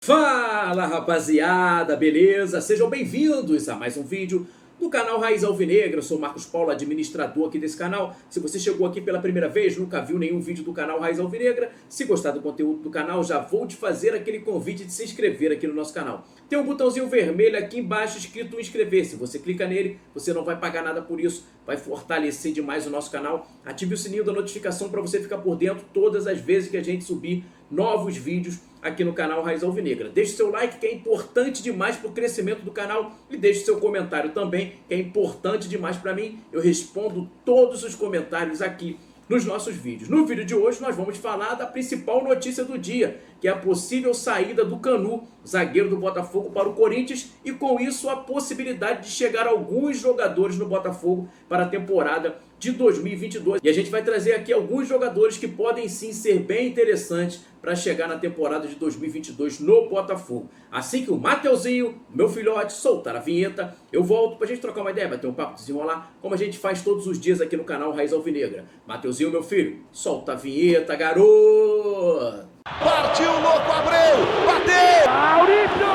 Fala rapaziada, beleza? Sejam bem-vindos a mais um vídeo do canal Raiz Alvinegra. Eu sou o Marcos Paulo, administrador aqui desse canal. Se você chegou aqui pela primeira vez, nunca viu nenhum vídeo do canal Raiz Alvinegra, se gostar do conteúdo do canal, já vou te fazer aquele convite de se inscrever aqui no nosso canal. Tem um botãozinho vermelho aqui embaixo escrito inscrever-se. Você clica nele, você não vai pagar nada por isso, vai fortalecer demais o nosso canal. Ative o sininho da notificação para você ficar por dentro todas as vezes que a gente subir novos vídeos aqui no canal Raiz Alvinegra. Deixe seu like, que é importante demais para o crescimento do canal, e deixe seu comentário também, que é importante demais para mim. Eu respondo todos os comentários aqui nos nossos vídeos. No vídeo de hoje nós vamos falar da principal notícia do dia, que é a possível saída do Canu, zagueiro do Botafogo, para o Corinthians, e com isso a possibilidade de chegar alguns jogadores no Botafogo para a temporada de 2022. E a gente vai trazer aqui alguns jogadores que podem sim ser bem interessantes para chegar na temporada de 2022 no Botafogo. Assim que o Mateuzinho, meu filhote, soltar a vinheta, eu volto para a gente trocar uma ideia, bater um papo, desenrolar, como a gente faz todos os dias aqui no canal Raiz Alvinegra. Mateuzinho, meu filho, solta a vinheta, garoto! Partiu, louco, Abreu! Bateu! Maurício!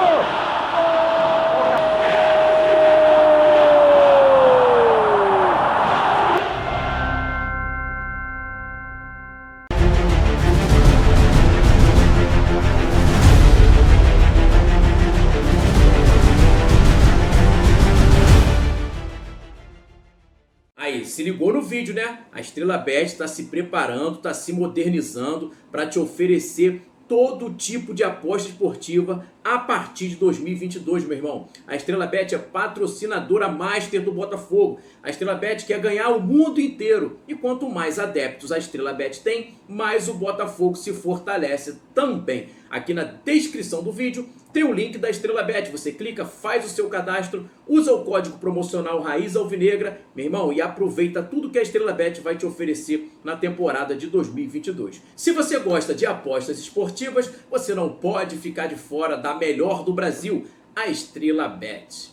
Aí, se ligou no vídeo, né? A Estrela Bet está se preparando, está se modernizando para te oferecer todo tipo de aposta esportiva a partir de 2022, meu irmão. A Estrela Bet é patrocinadora master do Botafogo. A Estrela Bet quer ganhar o mundo inteiro. E quanto mais adeptos a Estrela Bet tem, mais o Botafogo se fortalece também. Aqui na descrição do vídeo tem o link da Estrela Bet. Você clica, faz o seu cadastro, usa o código promocional Raiz Alvinegra, meu irmão, e aproveita tudo que a Estrela Bet vai te oferecer na temporada de 2022. Se você gosta de apostas esportivas, você não pode ficar de fora da melhor do Brasil, a Estrela Bet.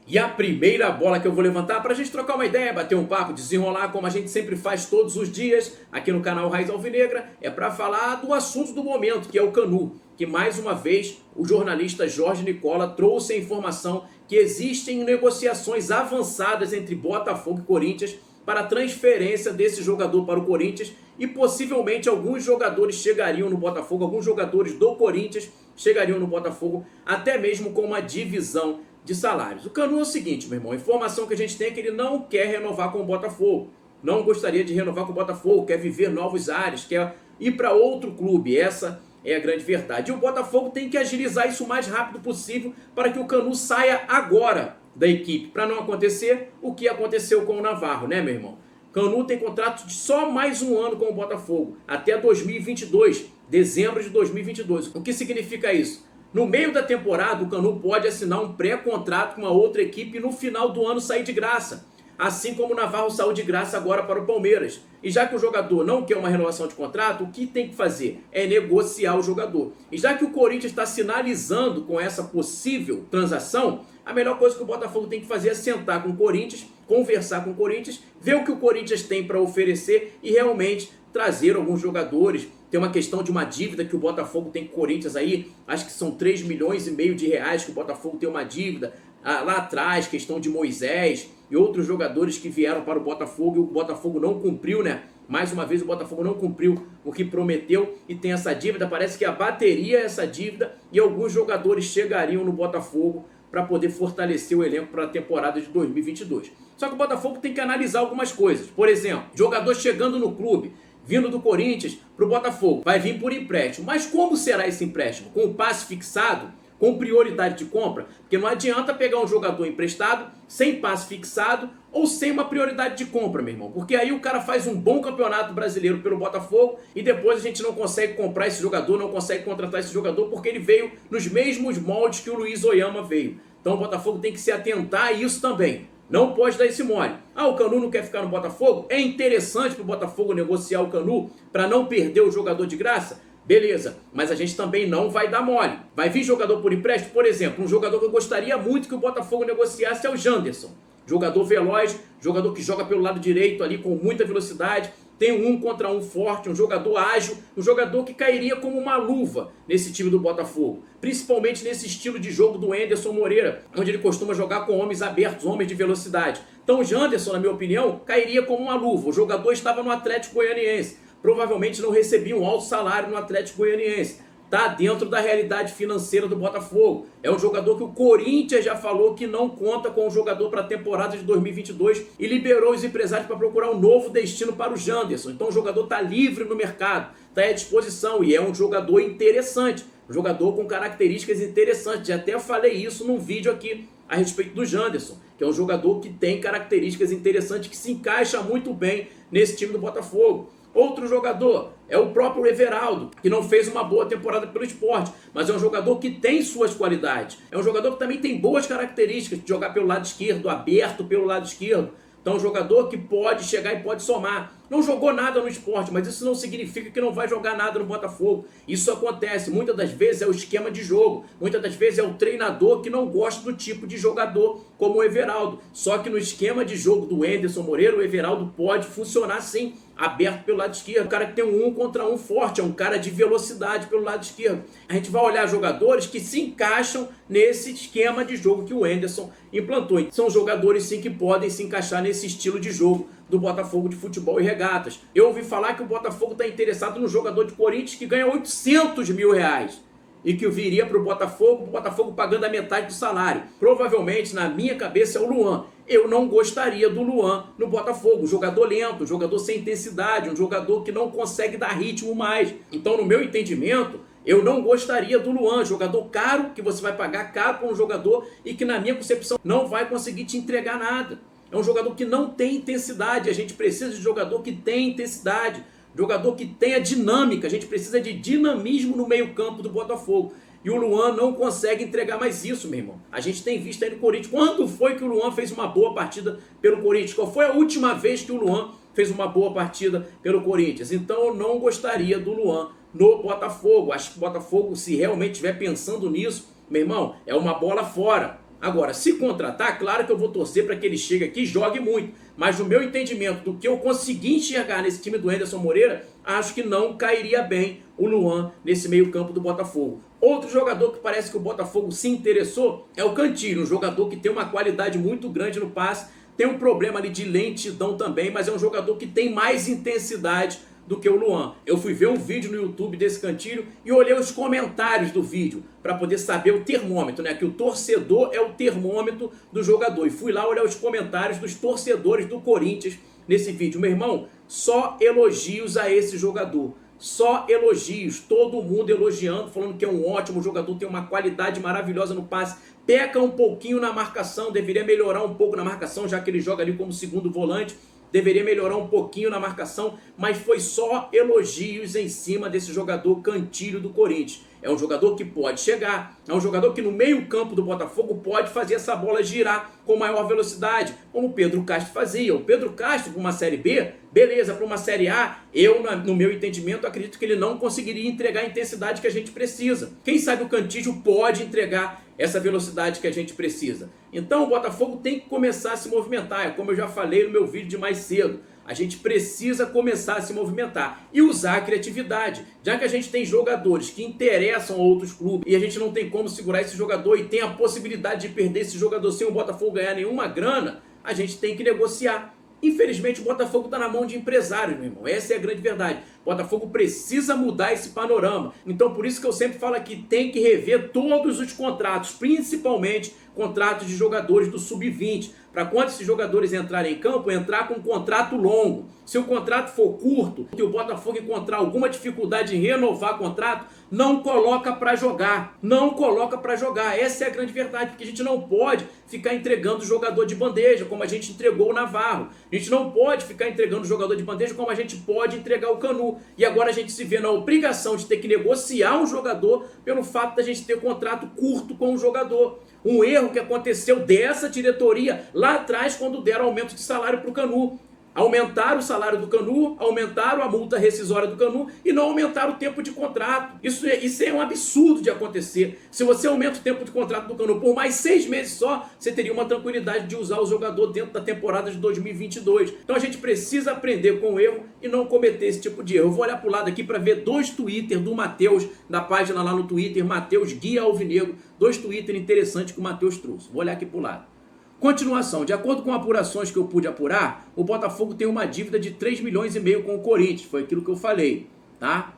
E a primeira bola que eu vou levantar para a gente trocar uma ideia, bater um papo, desenrolar como a gente sempre faz todos os dias aqui no canal Raiz Alvinegra, é para falar do assunto do momento, que é o Canu, que mais uma vez o jornalista Jorge Nicola trouxe a informação que existem negociações avançadas entre Botafogo e Corinthians para a transferência desse jogador para o Corinthians, e possivelmente alguns jogadores chegariam no Botafogo, alguns jogadores do Corinthians chegariam no Botafogo, até mesmo com uma divisão de salários. O Canu é o seguinte, meu irmão, a informação que a gente tem é que ele não quer renovar com o Botafogo, não gostaria de renovar com o Botafogo, quer viver novos ares, quer ir para outro clube. Essa é a grande verdade. E o Botafogo tem que agilizar isso o mais rápido possível para que o Canu saia agora da equipe, para não acontecer o que aconteceu com o Navarro, né, meu irmão? Canu tem contrato de só mais um ano com o Botafogo, até 2022, dezembro de 2022. O que significa isso? No meio da temporada, o Canu pode assinar um pré-contrato com uma outra equipe e no final do ano sair de graça. Assim como o Navarro saiu de graça agora para o Palmeiras. E já que o jogador não quer uma renovação de contrato, o que tem que fazer? É negociar o jogador. E já que o Corinthians está sinalizando com essa possível transação, a melhor coisa que o Botafogo tem que fazer é sentar com o Corinthians, conversar com o Corinthians, ver o que o Corinthians tem para oferecer e realmente trazer alguns jogadores. Tem uma questão de uma dívida que o Botafogo tem com o Corinthians aí, acho que são 3,5 milhões de reais que o Botafogo tem uma dívida. Lá atrás, questão de Moisés e outros jogadores que vieram para o Botafogo e o Botafogo não cumpriu, né? Mais uma vez o Botafogo não cumpriu o que prometeu e tem essa dívida. Parece que abateria essa dívida e alguns jogadores chegariam no Botafogo para poder fortalecer o elenco para a temporada de 2022. Só que o Botafogo tem que analisar algumas coisas. Por exemplo, jogador chegando no clube, vindo do Corinthians para o Botafogo, vai vir por empréstimo. Mas como será esse empréstimo? Com o passe fixado? Com prioridade de compra? Porque não adianta pegar um jogador emprestado, sem passe fixado ou sem uma prioridade de compra, meu irmão. Porque aí o cara faz um bom campeonato brasileiro pelo Botafogo e depois a gente não consegue comprar esse jogador, não consegue contratar esse jogador porque ele veio nos mesmos moldes que o Luiz Oyama veio. Então o Botafogo tem que se atentar a isso também. Não pode dar esse mole. Ah, o Canu não quer ficar no Botafogo? É interessante para o Botafogo negociar o Canu para não perder o jogador de graça? Beleza, mas a gente também não vai dar mole. Vai vir jogador por empréstimo? Por exemplo, um jogador que eu gostaria muito que o Botafogo negociasse é o Janderson. Jogador veloz, jogador que joga pelo lado direito ali com muita velocidade, tem um 1 contra 1 forte, um jogador ágil, um jogador que cairia como uma luva nesse time do Botafogo. Principalmente nesse estilo de jogo do Anderson Moreira, onde ele costuma jogar com homens abertos, homens de velocidade. Então o Janderson, na minha opinião, cairia como uma luva. O jogador estava no Atlético Goianiense. Provavelmente não recebia um alto salário no Atlético Goianiense. Está dentro da realidade financeira do Botafogo. É um jogador que o Corinthians já falou que não conta com o jogador para a temporada de 2022 e liberou os empresários para procurar um novo destino para o Janderson. Então o jogador está livre no mercado, está à disposição e é um jogador interessante, um jogador com características interessantes. Já até falei isso num vídeo aqui a respeito do Janderson, que é um jogador que tem características interessantes, que se encaixa muito bem nesse time do Botafogo. Outro jogador é o próprio Everaldo, que não fez uma boa temporada pelo Sport, mas é um jogador que tem suas qualidades. É um jogador que também tem boas características de jogar pelo lado esquerdo, aberto pelo lado esquerdo. Então é um jogador que pode chegar e pode somar. Não jogou nada no Sport, mas isso não significa que não vai jogar nada no Botafogo. Isso acontece. Muitas das vezes é o esquema de jogo. Muitas das vezes é o treinador que não gosta do tipo de jogador como o Everaldo. Só que no esquema de jogo do Anderson Moreira, o Everaldo pode funcionar sim, aberto pelo lado esquerdo. O cara que tem um 1 contra 1 forte, é um cara de velocidade pelo lado esquerdo. A gente vai olhar jogadores que se encaixam nesse esquema de jogo que o Anderson implantou. São jogadores sim que podem se encaixar nesse estilo de jogo do Botafogo de futebol e regatas. Eu ouvi falar que o Botafogo está interessado no jogador de Corinthians que ganha 800 mil reais e que viria para o Botafogo pagando a metade do salário. Provavelmente, na minha cabeça, é o Luan. Eu não gostaria do Luan no Botafogo. Jogador lento, jogador sem intensidade, um jogador que não consegue dar ritmo mais. Então, no meu entendimento, eu não gostaria do Luan, jogador caro, que você vai pagar caro para um jogador e que, na minha concepção, não vai conseguir te entregar nada. É um jogador que não tem intensidade. A gente precisa de jogador que tem intensidade, jogador que tenha dinâmica. A gente precisa de dinamismo no meio-campo do Botafogo. E o Luan não consegue entregar mais isso, meu irmão. A gente tem visto aí no Corinthians. Quando foi que o Luan fez uma boa partida pelo Corinthians? Qual foi a última vez que o Luan fez uma boa partida pelo Corinthians? Então eu não gostaria do Luan no Botafogo. Acho que o Botafogo, se realmente estiver pensando nisso, meu irmão, é uma bola fora. Agora, se contratar, claro que eu vou torcer para que ele chegue aqui e jogue muito. Mas no meu entendimento, do que eu consegui enxergar nesse time do Anderson Moreira, acho que não cairia bem o Luan nesse meio campo do Botafogo. Outro jogador que parece que o Botafogo se interessou é o Cantillo, um jogador que tem uma qualidade muito grande no passe, tem um problema ali de lentidão também, mas é um jogador que tem mais intensidade do que o Luan. Eu fui ver um vídeo no YouTube desse Cantillo e olhei os comentários do vídeo para poder saber o termômetro, né? Que o torcedor é o termômetro do jogador. E fui lá olhar os comentários dos torcedores do Corinthians nesse vídeo. Meu irmão, só elogios a esse jogador. Só elogios, todo mundo elogiando, falando que é um ótimo jogador, tem uma qualidade maravilhosa no passe, peca um pouquinho na marcação, deveria melhorar um pouco na marcação, já que ele joga ali como segundo volante, deveria melhorar um pouquinho na marcação, mas foi só elogios em cima desse jogador Cantillo do Corinthians. É um jogador que pode chegar, é um jogador que no meio campo do Botafogo pode fazer essa bola girar com maior velocidade, como o Pedro Castro fazia. O Pedro Castro, para uma Série B, beleza, para uma Série A, eu, no meu entendimento, acredito que ele não conseguiria entregar a intensidade que a gente precisa. Quem sabe o Cantillo pode entregar essa velocidade que a gente precisa. Então o Botafogo tem que começar a se movimentar, como eu já falei no meu vídeo de mais cedo. A gente precisa começar a se movimentar e usar a criatividade. Já que a gente tem jogadores que interessam a outros clubes e a gente não tem como segurar esse jogador e tem a possibilidade de perder esse jogador sem o Botafogo ganhar nenhuma grana, a gente tem que negociar. Infelizmente o Botafogo está na mão de empresários, meu irmão. Essa é a grande verdade. O Botafogo precisa mudar esse panorama. Então por isso que eu sempre falo aqui, tem que rever todos os contratos, principalmente contratos de jogadores do Sub-20. Para quando esses jogadores entrarem em campo, entrar com um contrato longo. Se o contrato for curto e o Botafogo encontrar alguma dificuldade em renovar o contrato, não coloca para jogar. Não coloca para jogar. Essa é a grande verdade, porque a gente não pode ficar entregando jogador de bandeja, como a gente entregou o Navarro. A gente não pode ficar entregando jogador de bandeja, como a gente pode entregar o Canu. E agora a gente se vê na obrigação de ter que negociar um jogador pelo fato da gente ter contrato curto com o jogador. Um erro que aconteceu dessa diretoria lá atrás, quando deram aumento de salário para o Canu. Aumentaram o salário do Canu, aumentaram a multa rescisória do Canu e não aumentaram o tempo de contrato. Isso é um absurdo de acontecer. Se você aumenta o tempo de contrato do Canu por mais 6 meses só, você teria uma tranquilidade de usar o jogador dentro da temporada de 2022. Então a gente precisa aprender com o erro e não cometer esse tipo de erro. Eu vou olhar para o lado aqui para ver 2 Twitter do Matheus, da página lá no Twitter, Matheus Guia Alvinegro, 2 Twitter interessantes que o Matheus trouxe. Vou olhar aqui para o lado. Continuação, de acordo com apurações que eu pude apurar, o Botafogo tem uma dívida de 3,5 milhões com o Corinthians, foi aquilo que eu falei, tá?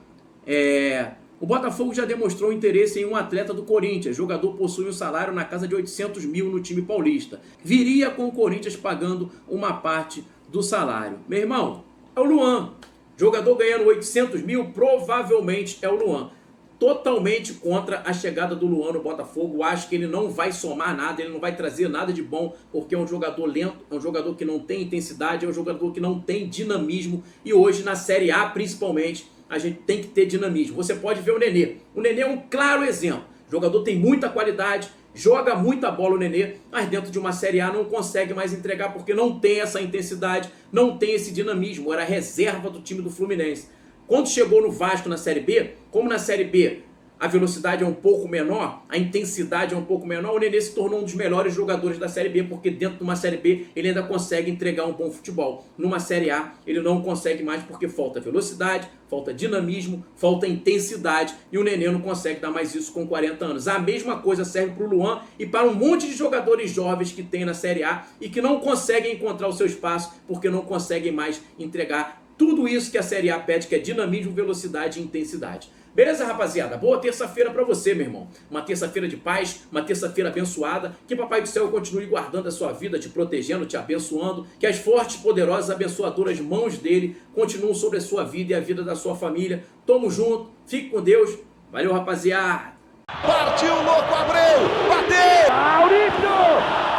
O Botafogo já demonstrou interesse em um atleta do Corinthians, o jogador possui um salário na casa de 800 mil no time paulista, viria com o Corinthians pagando uma parte do salário. Meu irmão, é o Luan, jogador ganhando 800 mil, provavelmente é o Luan. Totalmente contra a chegada do Luan no Botafogo. Acho que ele não vai somar nada, ele não vai trazer nada de bom, porque é um jogador lento, é um jogador que não tem intensidade, é um jogador que não tem dinamismo, e hoje na Série A principalmente a gente tem que ter dinamismo. Você pode ver o Nenê é um claro exemplo, o jogador tem muita qualidade, joga muita bola o Nenê, mas dentro de uma Série A não consegue mais entregar porque não tem essa intensidade, não tem esse dinamismo, era reserva do time do Fluminense. Quando chegou no Vasco na Série B, como na Série B a velocidade é um pouco menor, a intensidade é um pouco menor, o Nenê se tornou um dos melhores jogadores da Série B, porque dentro de uma Série B ele ainda consegue entregar um bom futebol. Numa Série A ele não consegue mais porque falta velocidade, falta dinamismo, falta intensidade, e o Nenê não consegue dar mais isso com 40 anos. A mesma coisa serve para o Luan e para um monte de jogadores jovens que tem na Série A e que não conseguem encontrar o seu espaço porque não conseguem mais entregar tudo isso que a Série A pede, que é dinamismo, velocidade e intensidade. Beleza, rapaziada? Boa terça-feira pra você, meu irmão. Uma terça-feira de paz, uma terça-feira abençoada. Que Papai do Céu continue guardando a sua vida, te protegendo, te abençoando. Que as fortes, poderosas, abençoadoras mãos dele continuem sobre a sua vida e a vida da sua família. Tamo junto, fique com Deus. Valeu, rapaziada. Partiu, louco, Abreu! Bateu! Maurício!